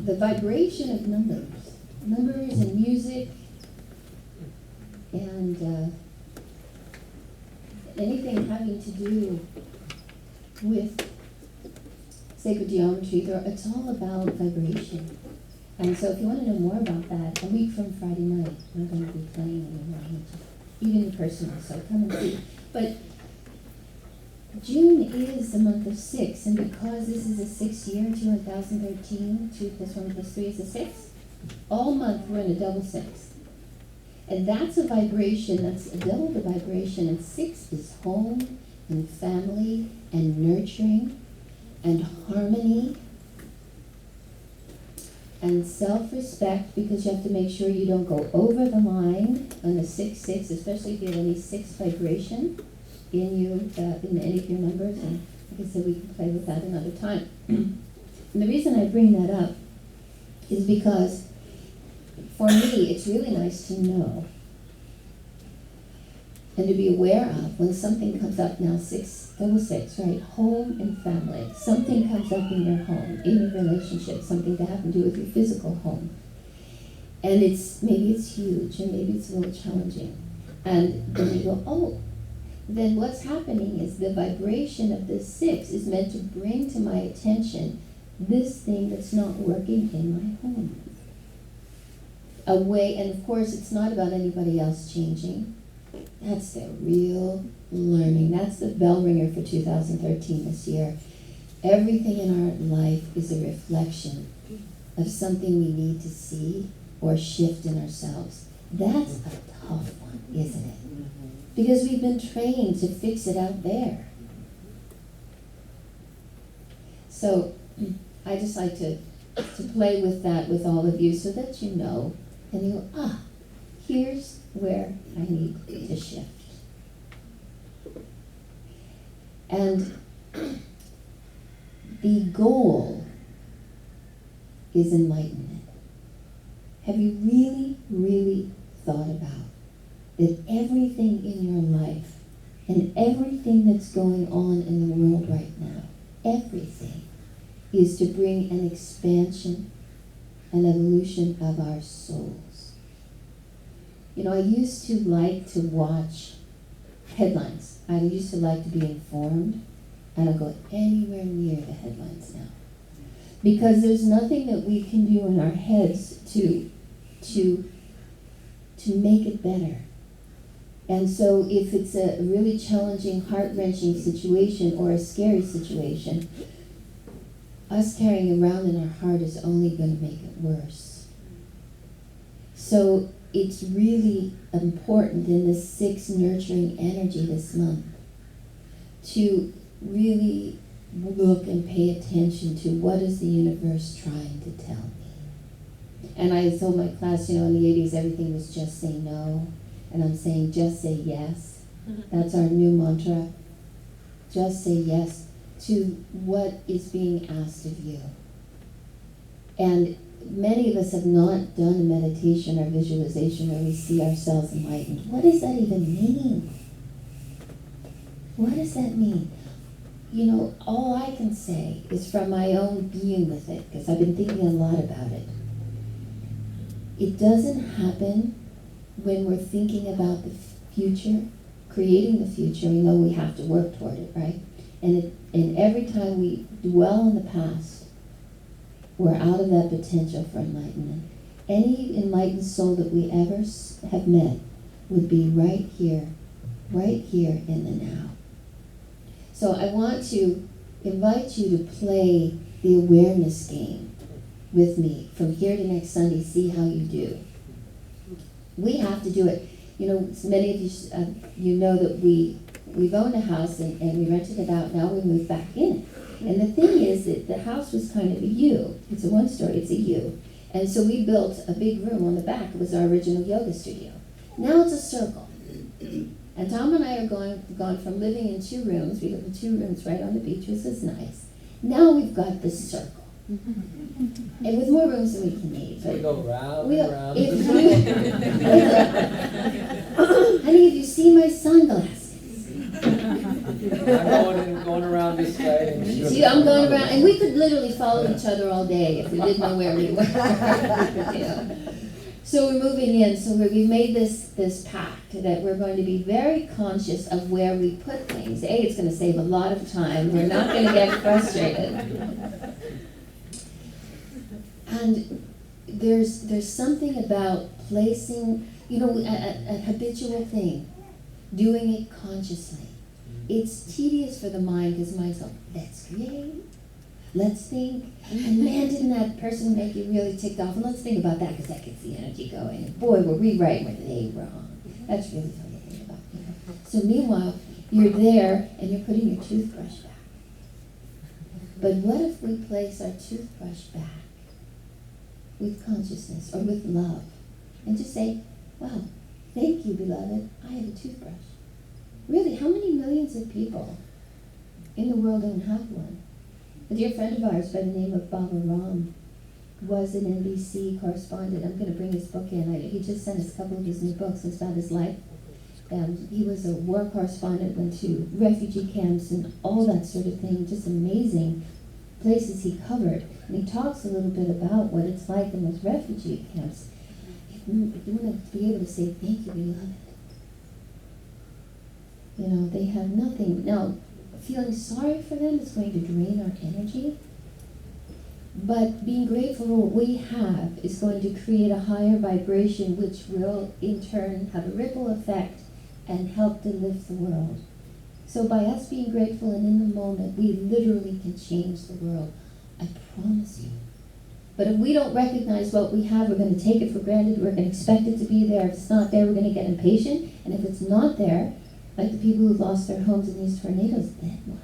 the vibration of numbers and music, and anything having to do with sacred geometry, it's all about vibration. And so if you want to know more about that, a week from Friday night, we're going to be playing anymore, even personal, so come and see. But June is the month of 6, and because this is a 6th year, 2013, 2 plus 1 plus 3 is a 6, all month we're in a double 6. And that's a vibration, that's double the vibration, and 6 is home and family and nurturing and harmony and self-respect, because you have to make sure you don't go over the line on the 6-6, especially if you have any 6 vibration in you, in any of your numbers, and like I said, we can play with that another time. And the reason I bring that up is because for me, it's really nice to know and to be aware of when something comes up now, 6, double 6, right? Home and family. Something comes up in your home, in your relationship, something to have to do with your physical home. And maybe it's huge, and maybe it's a little challenging. And then you go, oh, then what's happening is the vibration of this 6 is meant to bring to my attention this thing that's not working in my home. And of course, it's not about anybody else changing. That's the real learning. That's the bell ringer for 2013 this year. Everything in our life is a reflection of something we need to see or shift in ourselves. That's a tough one, isn't it? Because we've been trained to fix it out there. So I just like to play with that with all of you so that you know, and you go, here's where I need to shift. And the goal is enlightenment. Have you really, really thought about that everything in your life and everything that's going on in the world right now, everything is to bring an expansion, an evolution of our souls? You know, I used to like to watch headlines. I used to like to be informed. I don't go anywhere near the headlines now. Because there's nothing that we can do in our heads to make it better. And so if it's a really challenging, heart-wrenching situation or a scary situation, us carrying around in our heart is only going to make it worse. So it's really important in this 6 nurturing energy this month to really look and pay attention to what is the universe trying to tell me. And I told my class, in the 80s, everything was just say no. And I'm saying just say yes. That's our new mantra. Just say yes to what is being asked of you. And many of us have not done a meditation or visualization where we see ourselves enlightened. What does that even mean? What does that mean? All I can say is from my own being with it, because I've been thinking a lot about it. It doesn't happen when we're thinking about the future, creating the future. We know we have to work toward it, right? And every time we dwell on the past, we're out of that potential for enlightenment. Any enlightened soul that we ever have met would be right here in the now. So I want to invite you to play the awareness game with me from here to next Sunday. See how you do. We have to do it. Many of you, know that we've owned a house and we rented it out. Now we moved back in it. And the thing is that the house was kind of a U. It's a 1-story, it's a U. And so we built a big room on the back. It was our original yoga studio. Now it's a circle. And Tom and I are gone from living in 2 rooms. We live in 2 rooms right on the beach, which is nice. Now we've got this circle. And with more rooms than we can need. So we go round and round. Honey, have you seen my sunglasses? I'm going around this way. See, I'm going around, and we could literally follow each other all day if we didn't know where we were. You know? So we're moving in, so we made this pact that we're going to be very conscious of where we put things. A, it's going to save a lot of time. We're not going to get frustrated. And there's something about placing, you know, a habitual thing, doing it consciously. It's tedious for the mind because the mind's like, let's create, let's think, and man, didn't that person make you really ticked off? And let's think about that because that gets the energy going. And boy, we're rewriting what they wrong. That's really funny to think about. You know? So meanwhile, you're there and you're putting your toothbrush back. But what if we place our toothbrush back with consciousness or with love and just say, wow, thank you, beloved, I have a toothbrush. Really, how many millions of people in the world don't have one? A dear friend of ours by the name of Baba Ram was an NBC correspondent. I'm going to bring his book in. He just sent us a couple of his new books. It's about his life. He was a war correspondent, went to refugee camps and all that sort of thing. Just amazing places he covered. And he talks a little bit about what it's like in those refugee camps. You want to be able to say, thank you, beloved. You know, they have nothing. Now, feeling sorry for them is going to drain our energy. But being grateful for what we have is going to create a higher vibration, which will in turn have a ripple effect and help to lift the world. So by us being grateful and in the moment, we literally can change the world. I promise you. But if we don't recognize what we have, we're going to take it for granted. We're going to expect it to be there. If it's not there, we're going to get impatient. And if it's not there, like the people who lost their homes in these tornadoes, then what?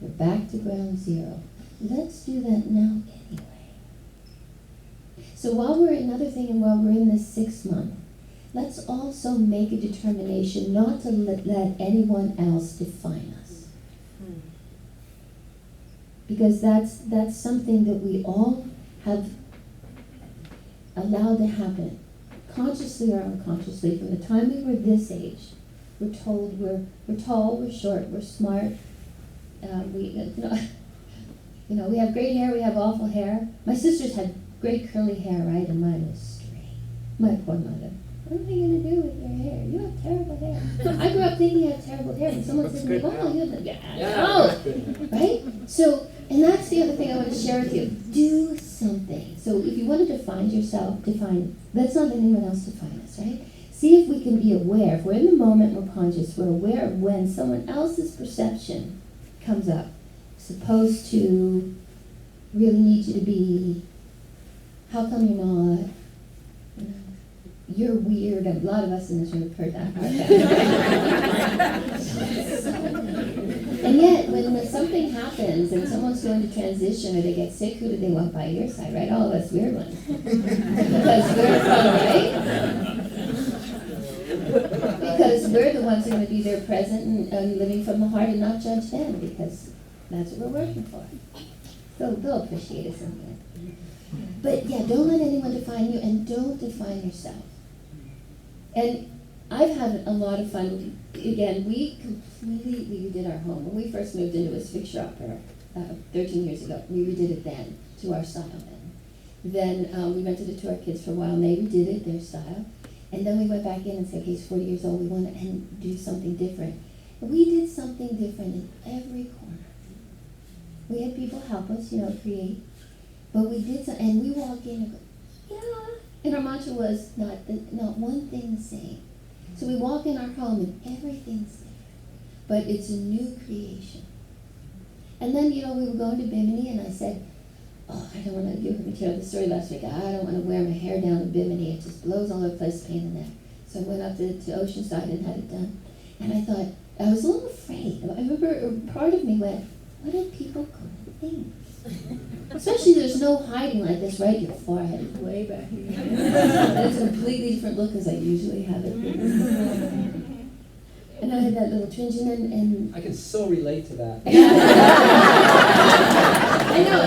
We're back to ground zero. Let's do that now anyway. So while we're another thing, and while we're in this 6th month, let's also make a determination not to let anyone else define us. Because that's something that we all have allowed to happen, consciously or unconsciously, from the time we were this age. We're told we're tall, we're short, we're smart. We have great hair, we have awful hair. My sisters had great curly hair, right, and mine was straight. My poor mother. What am I going to do with your hair? You have terrible hair. I grew up thinking I have terrible hair, and someone said to me, "Oh, you have right?" So, and that's the other thing I want to share with you. Do something. So, if you want to define yourself, let's not let anyone else define us, right? See if we can be aware. If we're in the moment, we're conscious. We're aware of when someone else's perception comes up. Supposed to really need you to be, how come you're not? You're weird. A lot of us in this room have heard that. And yet, when something happens and someone's going to transition or they get sick, who do they want by your side, right? All of us weird ones. Because we're right? Because we're the ones who are going to be there present and living from the heart and not judge them, because that's what we're working for. They'll appreciate us in the end. But yeah, don't let anyone define you, and don't define yourself. And I've had a lot of fun. Again, we completely redid our home. When we first moved into it, it was fixer-upper 13 years ago. We redid it then to our style then. Then we rented it to our kids for a while, and they redid it their style. And then we went back in and said, okay, he's 40 years old, we want to do something different. And we did something different in every corner. We had people help us, create. But we did something, and we walk in and go, yeah. And our mantra was not one thing the same. So we walk in our home and everything's different. But it's a new creation. And then, we were going to Bimini, and I said, oh, I don't want to, you heard me tell the story last week, I don't want to wear my hair down in Bimini. It just blows all over the place, pain in the neck. So I went up to Oceanside and had it done. And I thought, I was a little afraid. I remember part of me went, what are people going to think? Especially there's no hiding like this, right? Your forehead is way back here. And it's a completely different look as I usually have it. And I had that little twinge and I can so relate to that. I know.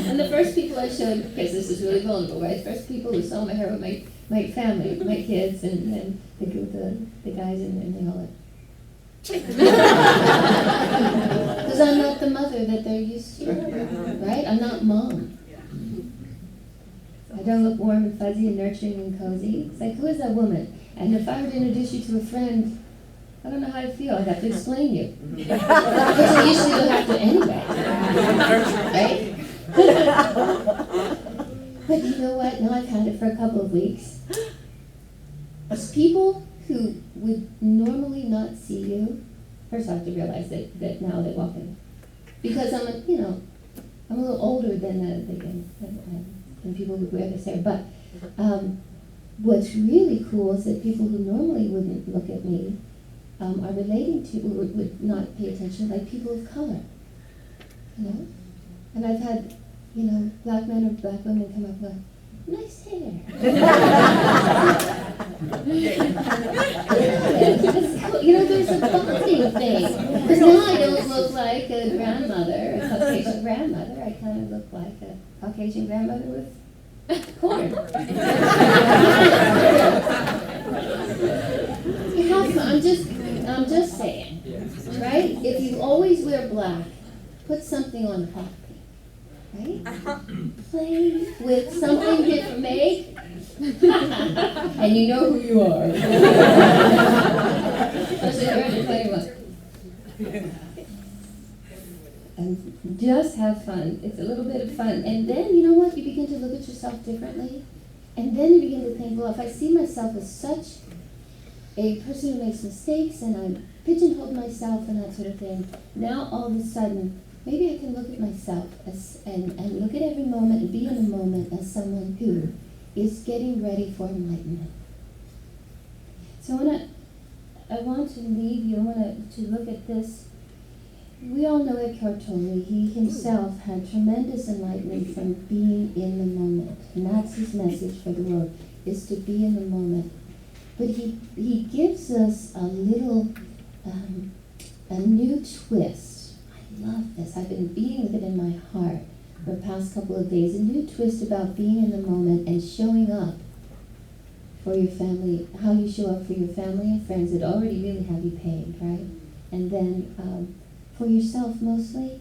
And the first people I showed, because this is really vulnerable, right? First people who saw my hair with my my family, my kids, and the guys, and they all like, because I'm not the mother that they're used to, right? I'm not mom. I don't look warm and fuzzy and nurturing and cozy. It's like, who is that woman? And if I were to introduce you to a friend, I don't know how I feel. I'd have to explain you. Which I usually don't have to anyway. Right? But you know what? Now I've had it for a couple of weeks. It's people who would normally not see you, first I have to realize that now they walk in. Because I'm a little older than people who wear this hair. But what's really cool is that people who normally wouldn't look at me are relating to, would not pay attention, like people of color. You know? And I've had, black men or black women come up and go, nice hair. There's a bonding thing. Because now I don't look like a grandmother, a Caucasian grandmother. I kind of look like a Caucasian grandmother with corn. I'm just saying, right? If you always wear black, put something on the cockpit. Right? Play with something different, make, and you know who you are. Especially if you're under 21. And just have fun. It's a little bit of fun. And then, you know what? You begin to look at yourself differently. And then you begin to think, well, if I see myself as such a person who makes mistakes and I pigeonhole myself and that sort of thing, now all of a sudden, maybe I can look at myself and look at every moment and be in a moment as someone who is getting ready for enlightenment. So I want to leave you, I want to look at this. We all know Eckhart Tolle. He himself had tremendous enlightenment from being in the moment. And that's his message for the world, is to be in the moment. But he gives us a little, a new twist. I love this. I've been being with it in my heart for the past couple of days. A new twist about being in the moment and showing up for your family, how you show up for your family and friends that already really have you paid, right? And then for yourself mostly.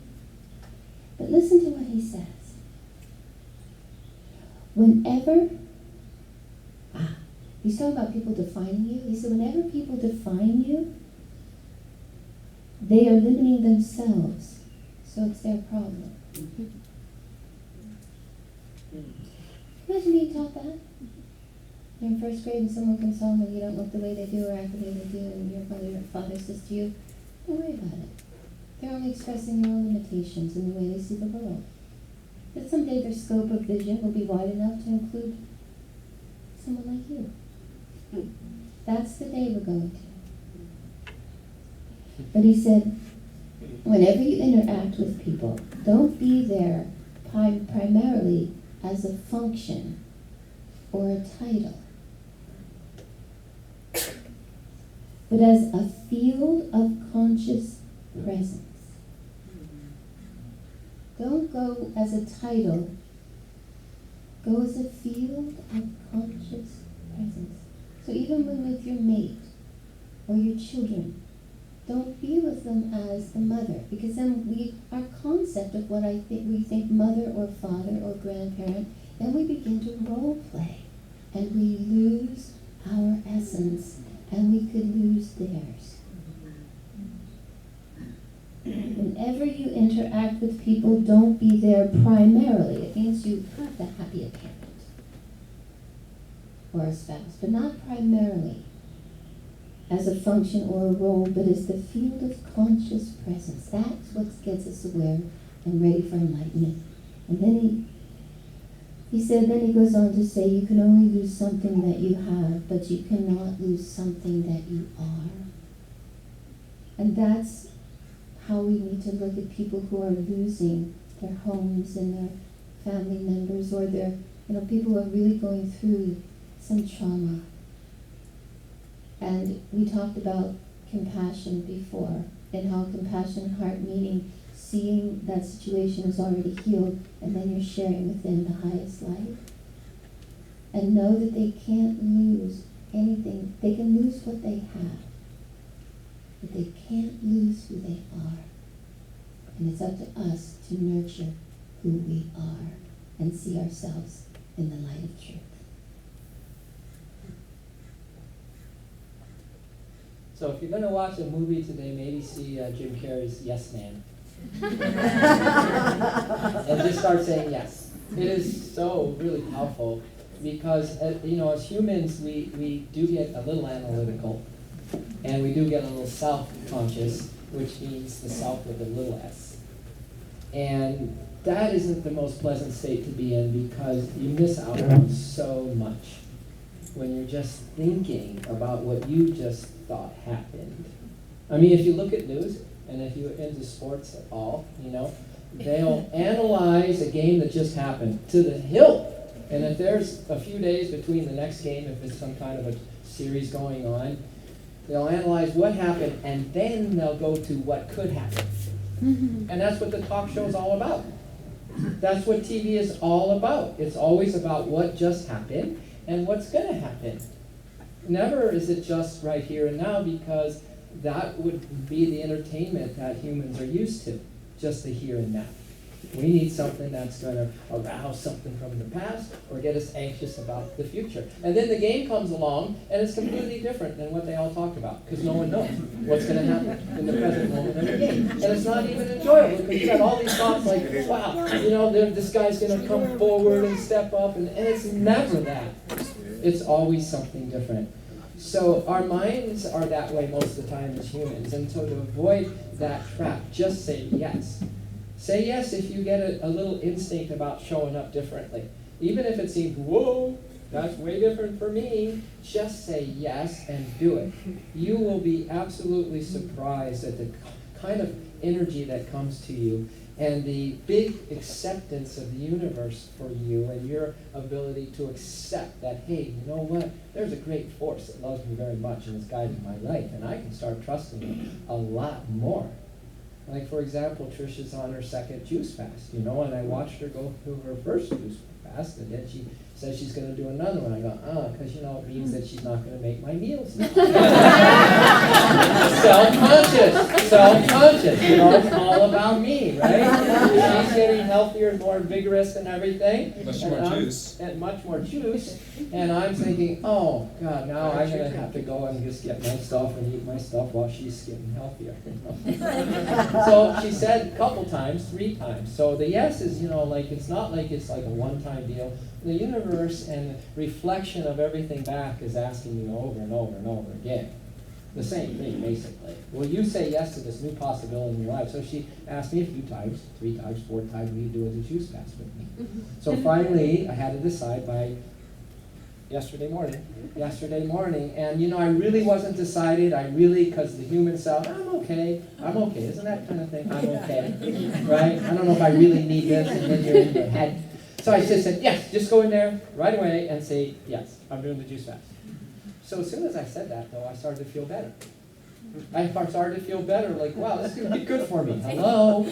But listen to what he says. Whenever, he's talking about people defining you. He said, whenever people define you, they are limiting themselves. So it's their problem. Imagine being taught that. You're in first grade and someone comes home and you don't look the way they do or act the way they do, and your mother or father says to you, don't worry about it. They're only expressing their own limitations in the way they see the world. But someday their scope of vision will be wide enough to include someone like you. That's the day we're going to. But he said, whenever you interact with people, don't be there primarily as a function or a title, but as a field of conscious presence. Don't go as a title, go as a field of conscious presence. So even when with your mate or your children, don't be with them as the mother, because then our concept of what we think mother or father or grandparent, then we begin to role play and we lose our essence and we could lose theirs. Whenever you interact with people, don't be there primarily. It means you have to be a parent or a spouse, but not primarily as a function or a role, but as the field of conscious presence. That's what gets us aware and ready for enlightenment. And then he said, then he goes on to say, you can only lose something that you have, but you cannot lose something that you are. And that's how we need to look at people who are losing their homes and their family members, or their, people who are really going through some trauma. And we talked about compassion before, and how compassion heart, meaning seeing that situation is already healed, and then you're sharing with them the highest light. and know that they can't lose anything. They can lose what they have, but they can't lose who they are. And it's up to us to nurture who we are and see ourselves in the light of truth. So if you're going to watch a movie today, maybe see Jim Carrey's Yes Man. And just start saying yes. It is so really powerful because, as humans, we do get a little analytical and we do get a little self-conscious, which means the self with a little s. And that isn't the most pleasant state to be in because you miss out on so much when you're just thinking about what you just thought happened. I mean, if you look at news, and if you're into sports at all, they'll analyze a game that just happened to the hilt. And if there's a few days between the next game, if it's some kind of a series going on, they'll analyze what happened, and then they'll go to what could happen. And that's what the talk show is all about. That's what TV is all about. It's always about what just happened and what's going to happen. Never is it just right here and now, because that would be the entertainment that humans are used to, just the here and now. We need something that's going to arouse something from the past or get us anxious about the future. And then the game comes along, and it's completely different than what they all talked about, because no one knows what's going to happen in the present moment of the game. And it's not even enjoyable, because you got all these thoughts like, wow, this guy's going to come forward and step up, and it's never that. It's always something different. So our minds are that way most of the time as humans, and so to avoid that trap, just say yes. Say yes if you get a little instinct about showing up differently. Even if it seems, whoa, that's way different for me, just say yes and do it. You will be absolutely surprised at the kind of energy that comes to you and the big acceptance of the universe for you and your ability to accept that, hey, you know what? There's a great force that loves me very much and is guiding my life, and I can start trusting it a lot more. Like, for example, Trisha's on her second juice fast, and I watched her go through her first juice fast, and then she says she's going to do another one. I go, because, it means that she's not going to make my meals now. Self-conscious, it's all about me, right? She's getting healthier and more vigorous and everything. Much more juice. And I'm thinking, oh, God, now I'm going to have to go and just get my stuff and eat my stuff while she's getting healthier. So she said a couple times, 3 times. So the yes is, it's not like it's like a one-time deal. The universe and reflection of everything back is asking you over and over and over again. The same thing, basically. Will you say yes to this new possibility in your life? So she asked me a few times, 3 times, 4 times, will you do a juice fast with me? So finally, I had to decide by yesterday morning. And, I really wasn't decided. Because the human self, I'm okay. Isn't that kind of thing? I'm okay, right? I don't know if I really need this, and then you're in your head. So I just said, yes, just go in there right away and say, yes, I'm doing the juice fast. So as soon as I said that, though, I started to feel better. Like, wow, this is going to be good for me. Hello?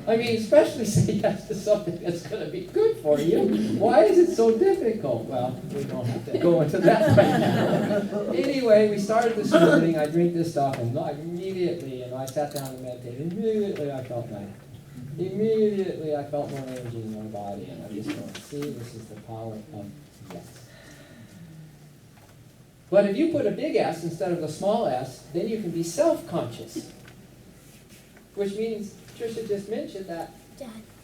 Especially say yes to something that's going to be good for you. Why is it so difficult? Well, we don't have to go into that right now. Anyway, we started this morning. I drink this stuff, and immediately, I sat down and meditated. Immediately, I felt better. Immediately, I felt more energy in my body, and I just thought, see, this is the power of yes. But if you put a big S instead of a small s, then you can be self-conscious. Which means, Tricia just mentioned that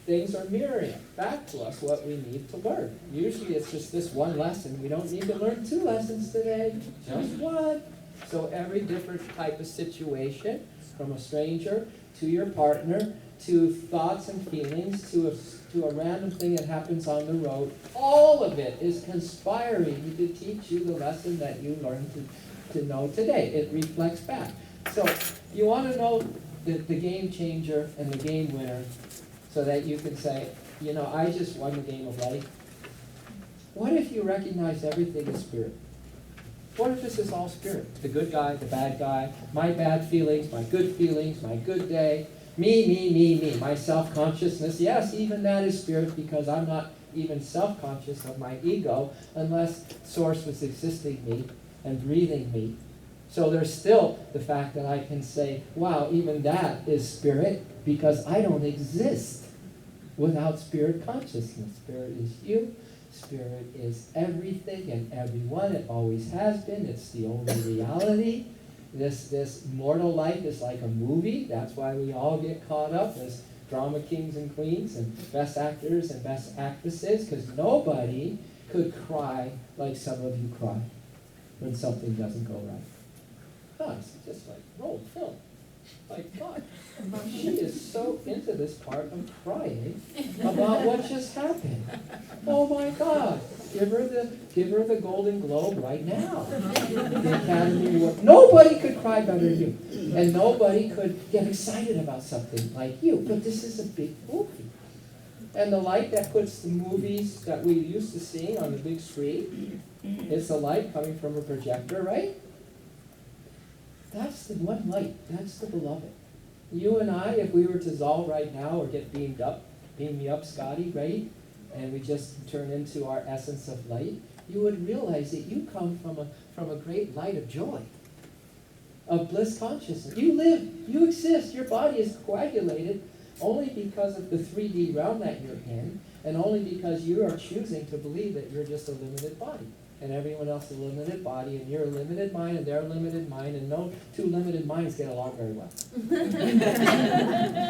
things are mirroring back to us what we need to learn. Usually it's just this one lesson. We don't need to learn 2 lessons today, just 1. So every different type of situation, from a stranger to your partner, to thoughts and feelings, to a random thing that happens on the road, all of it is conspiring to teach you the lesson that you learned to know today. It reflects back. So you want to know the game changer and the game winner so that you can say, I just won the game of life. What if you recognize everything as spirit? What if this is all spirit? The good guy, the bad guy, my bad feelings, my good day, me, my self-consciousness. Yes, even that is spirit, because I'm not even self-conscious of my ego unless Source was existing me and breathing me. So there's still the fact that I can say, wow, even that is spirit, because I don't exist without spirit consciousness. Spirit is you. Spirit is everything and everyone. It always has been. It's the only reality. This mortal life is like a movie. That's why we all get caught up as drama kings and queens and best actors and best actresses, because nobody could cry like some of you cry when something doesn't go right. It's just like roll film. Like, God, she is so into this part of crying about what just happened. Oh my God, give her the Golden Globe right now. The Academy Award. Nobody could cry better than you, and nobody could get excited about something like you. But this is a big movie, and the light that puts the movies that we used to see on the big screen, it's the light coming from a projector, right? That's the one light. That's the beloved. You and I, if we were to dissolve right now or get beamed up, beam me up, Scotty, right? And we just turn into our essence of light, you would realize that you come from a great light of joy, of bliss consciousness. You live, you exist, your body is coagulated only because of the 3D realm that you're in, and only because you are choosing to believe that you're just a limited body. And everyone else is a limited body, and you're a limited mind, and they're a limited mind, and no two limited minds get along very well.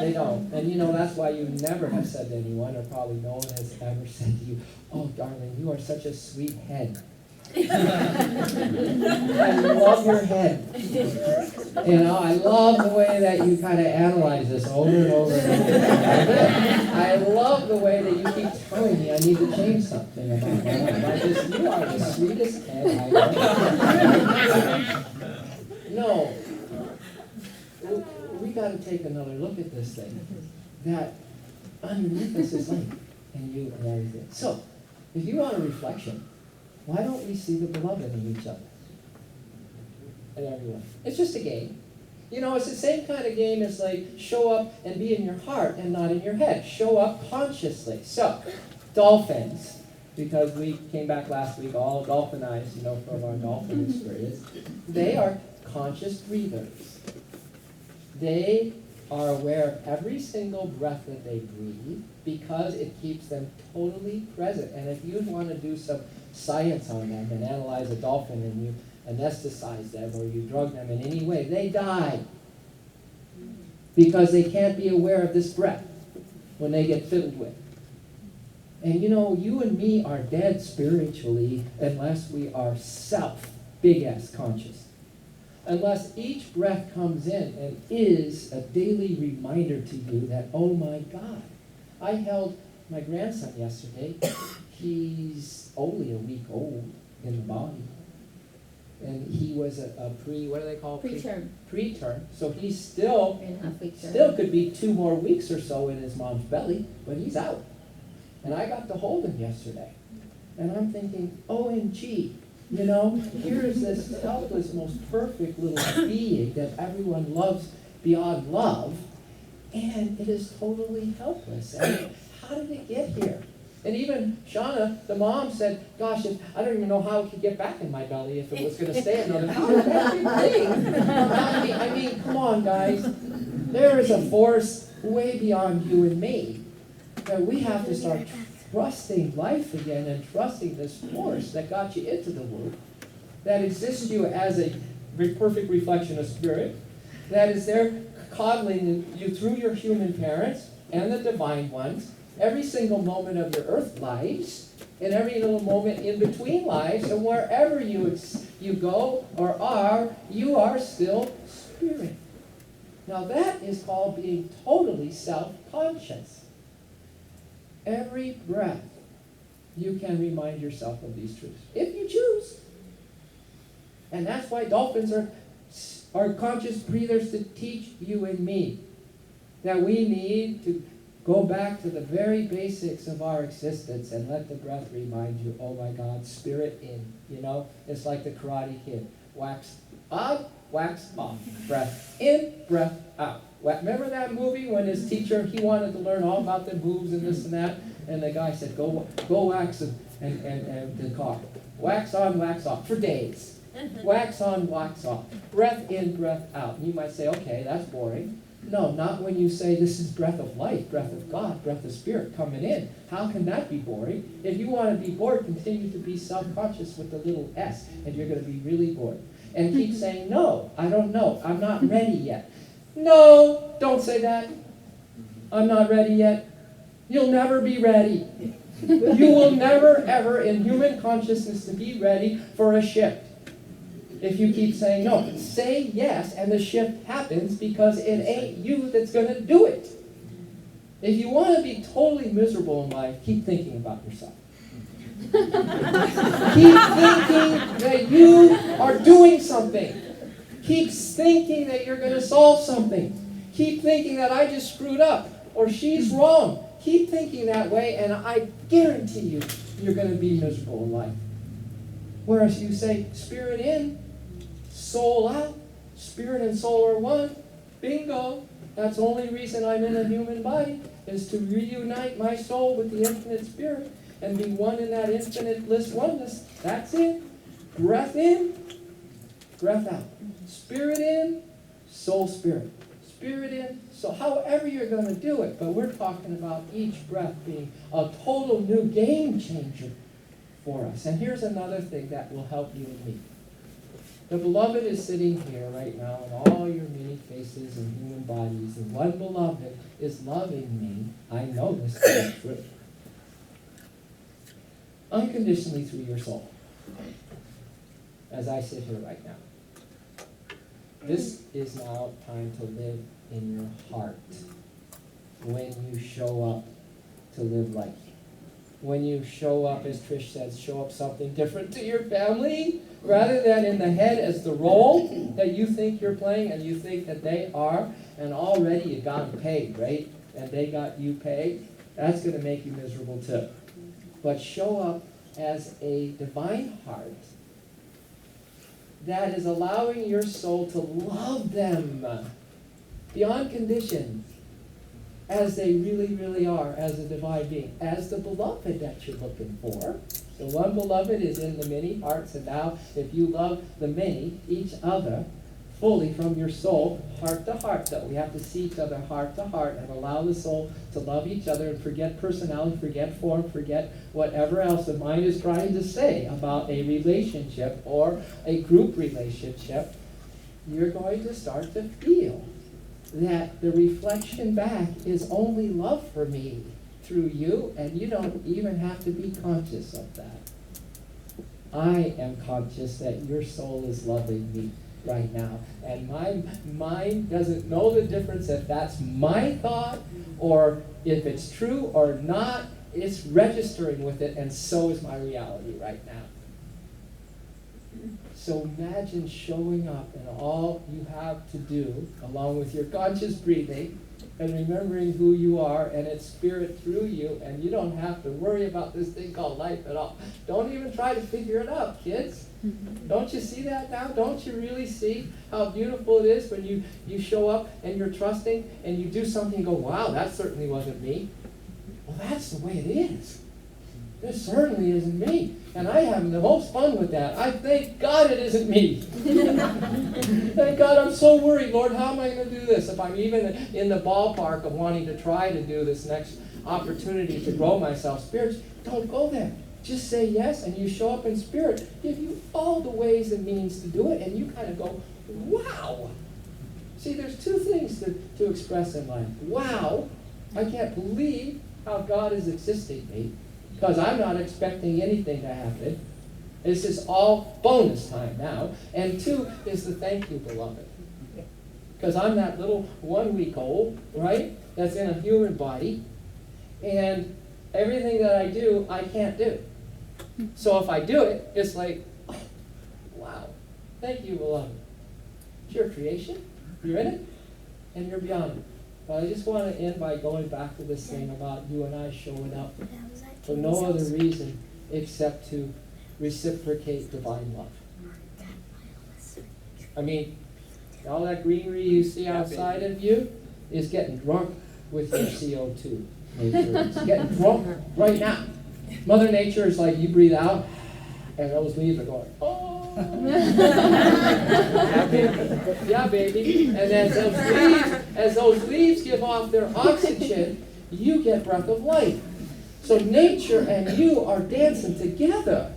They don't. And that's why you never have said to anyone, or probably no one has ever said to you, oh, darling, you are such a sweet head. I love your head. I love the way that you kind of analyze this over and over again. I love the way that you keep telling me I need to change something about my life. You are the sweetest head I ever. No. We got to take another look at this thing. That underneath us is light, and you and everything. So, if you want a reflection, why don't we see the beloved in each other and everyone? It's just a game. It's the same kind of game as like show up and be in your heart and not in your head. Show up consciously. So, dolphins, because we came back last week all dolphinized, from our dolphin experience, they are conscious breathers. They are aware of every single breath that they breathe because it keeps them totally present. And if you want to do some science on them and analyze a dolphin and you anesthetize them or you drug them in any way, they die because they can't be aware of this breath when they get fiddled with. And you and me are dead spiritually unless we are self, big S, conscious. Unless each breath comes in and is a daily reminder to you that, oh my God, I held my grandson yesterday. He's only a week old in the body. And he was what do they call it? Preterm. Preterm. So he's still could be 2 more weeks or so in his mom's belly, but he's out. And I got to hold him yesterday. And I'm thinking, OMG, here is this helpless, most perfect little being that everyone loves beyond love, and it is totally helpless. And how did it get here? And even Shauna, the mom, said, gosh, I don't even know how it could get back in my belly if it was going to stay another I mean, come on, guys. There is a force way beyond you and me that we have to start trusting life again and trusting this force that got you into the womb, that exists you as a perfect reflection of spirit, that is there coddling you through your human parents and the divine ones, every single moment of your earth lives, and every little moment in between lives, and wherever you go or are, you are still spirit. Now that is called being totally self-conscious. Every breath, you can remind yourself of these truths, if you choose. And that's why dolphins are conscious breathers to teach you and me that we need to go back to the very basics of our existence and let the breath remind you, oh my God, spirit in. It's like the Karate Kid. Wax up, wax off. Breath in, breath out. Remember that movie when his teacher, he wanted to learn all about the moves and this and that? And the guy said, go wax and the car. Wax on, wax off for days. Wax on, wax off. Breath in, breath out. And you might say, okay, that's boring. No, not when you say this is breath of life, breath of God, breath of Spirit coming in. How can that be boring? If you want to be bored, continue to be self-conscious with the little s, and you're going to be really bored. And keep saying, no, I don't know. I'm not ready yet. No, don't say that. I'm not ready yet. You'll never be ready. You will never, ever, in human consciousness, to be ready for a shift. If you keep saying no, say yes, and the shift happens because it ain't you that's going to do it. If you want to be totally miserable in life, keep thinking about yourself. Keep thinking that you are doing something. Keep thinking that you're going to solve something. Keep thinking that I just screwed up or she's wrong. Keep thinking that way, and I guarantee you, you're going to be miserable in life. Whereas you say, spirit in, soul out, spirit and soul are one. Bingo. That's the only reason I'm in a human body, is to reunite my soul with the infinite spirit and be one in that infinite bliss oneness. That's it. Breath in, breath out. Spirit in, soul spirit. Spirit in, so however you're going to do it, but we're talking about each breath being a total new game changer for us. And here's another thing that will help you and me. The beloved is sitting here right now in all your many faces and human bodies, and one beloved is loving me. I know this to be true. Unconditionally through your soul. As I sit here right now. This is now time to live in your heart. When you show up to live life. When you show up, as Trish says, show up something different to your family, rather than in the head as the role that you think you're playing and you think that they are, and already you got them paid, right? And they got you paid. That's going to make you miserable too. But show up as a divine heart that is allowing your soul to love them beyond conditions, as they really, really are, as a divine being, as the beloved that you're looking for. The one beloved is in the many hearts, and now if you love the many, each other, fully from your soul, heart to heart, though. We have to see each other heart to heart and allow the soul to love each other and forget personality, forget form, forget whatever else the mind is trying to say about a relationship or a group relationship. You're going to start to feel that the reflection back is only love for me through you, and you don't even have to be conscious of that. I am conscious that your soul is loving me right now, and my mind doesn't know the difference if that's my thought or if it's true or not. It's registering with it, and so is my reality right now. So imagine showing up, and all you have to do, along with your conscious breathing and remembering who you are and its spirit through you, and you don't have to worry about this thing called life at all. Don't even try to figure it out, kids. Don't you see that now? Don't you really see how beautiful it is when you show up and you're trusting and you do something and go, wow, that certainly wasn't me. Well, that's the way it is. This certainly isn't me. And I have the most fun with that. I thank God it isn't me. Thank God, I'm so worried, Lord, how am I going to do this? If I'm even in the ballpark of wanting to try to do this next opportunity to grow myself spiritually, don't go there. Just say yes, and you show up in spirit. Give you all the ways and means to do it, and you kind of go, wow. See, there's two things to express in life. Wow, I can't believe how God is assisting me, because I'm not expecting anything to happen. This is all bonus time now. And two is the thank you, beloved. Because I'm that little 1 week old, right, that's in a human body, and everything that I do, I can't do. So if I do it, it's like, oh, wow, thank you, beloved. It's your creation, you're in it, and you're beyond it. But I just want to end by going back to this thing about you and I showing up for no other reason except to reciprocate divine love. I mean, all that greenery you see outside of you is getting drunk with your CO2. nature is getting drunk right now. Mother Nature is like, you breathe out, and those leaves are going, oh. Yeah, baby. And as those leaves give off their oxygen, you get breath of life. So nature and you are dancing together.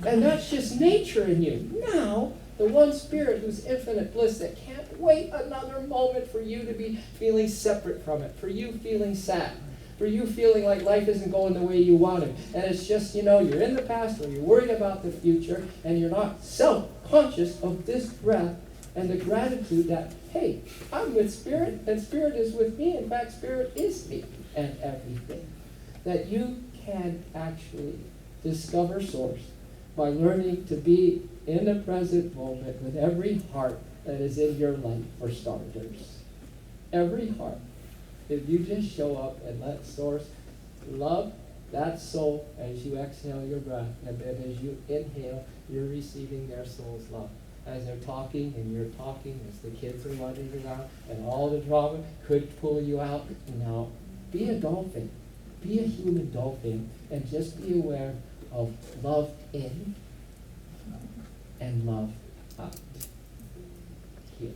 And that's just nature in you. Now, the one spirit who's infinite bliss that can't wait another moment for you to be feeling separate from it, for you feeling sad, for you feeling like life isn't going the way you want it. And it's just, you're in the past or you're worried about the future and you're not self-conscious of this breath and the gratitude that, hey, I'm with Spirit and Spirit is with me. In fact, Spirit is me and everything. That you can actually discover Source by learning to be in the present moment with every heart that is in your life, for starters. Every heart. If you just show up and let Source love that soul as you exhale your breath, and then as you inhale, you're receiving their soul's love. As they're talking and you're talking, as the kids are running around, and all the drama could pull you out. Now, be a dolphin. Be a human dolphin, and just be aware of love in and love out. Here.